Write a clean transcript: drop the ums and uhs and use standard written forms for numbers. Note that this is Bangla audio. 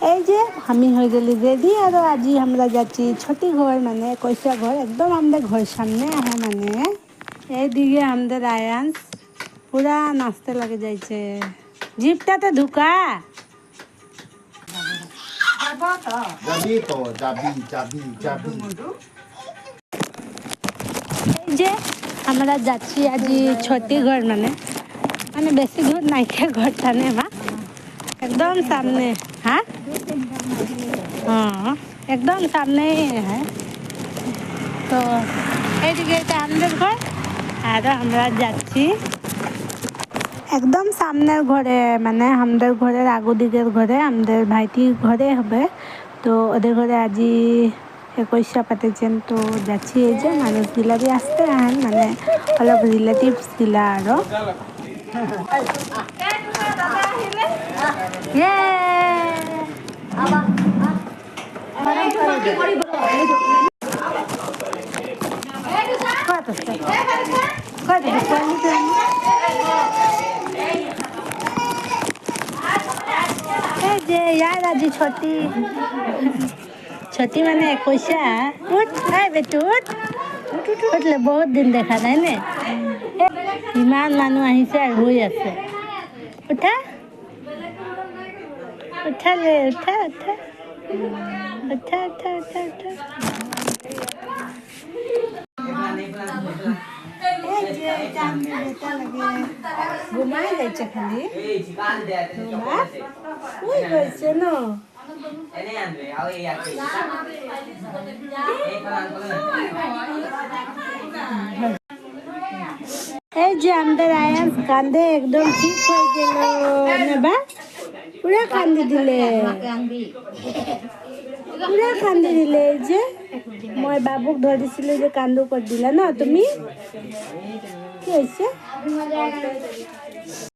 এই যে আমি হয়ে গেলি রেডি আর আজি আমরা যাচ্ছি ছোটি ঘর মানে কইসা ঘর একদম আমাদের ঘর সামনে আহে মানে এইদিকে আমাদের আয়ান্স পুরা নাচতে লাগে যাইছে জিপটাতে ঢুকা এই যে আমরা যাচ্ছি আজি ছোটি ঘর মানে মানে বেশি দূর নাই ঘরটা নে মা एकदम सामने हाँ हाँ एकदम सामने ही है तो এইদিকে এটা আমাদের ঘর আর আমরা যাচ্ছি একদম সামনের ঘরে মানে আমাদের ঘরের আগু দিকের ঘরে আমাদের ভাইটির ঘরে হবে তো ওদের ঘরে আজি 21 পাতেছেন তো যাচ্ছি এই যে মানুষগুলা বি আসতে আহেন মানে অলপ রিলেটিভস গিলা আরো यार आज छोटी छोटी मैंने कोशा उठ है बेटू उठ उठले बहुत दिन देखा नहीं ने इमान मानु आही से हुई আছে उठा उठा ले उठा उठा उठा उठा उठा उठा घुमाई दै छ खाली कोई गइছে न এই যে আমাদের আয়ান্স কান্দে একদম ঠিক হয়ে গেল নেবা পুরা কান্দি দিলে পুরা কান্দি দিলে এই যে মই বাবুক ধরিছিল যে কান্দু করে দিলা না তুমি কি হয়েছে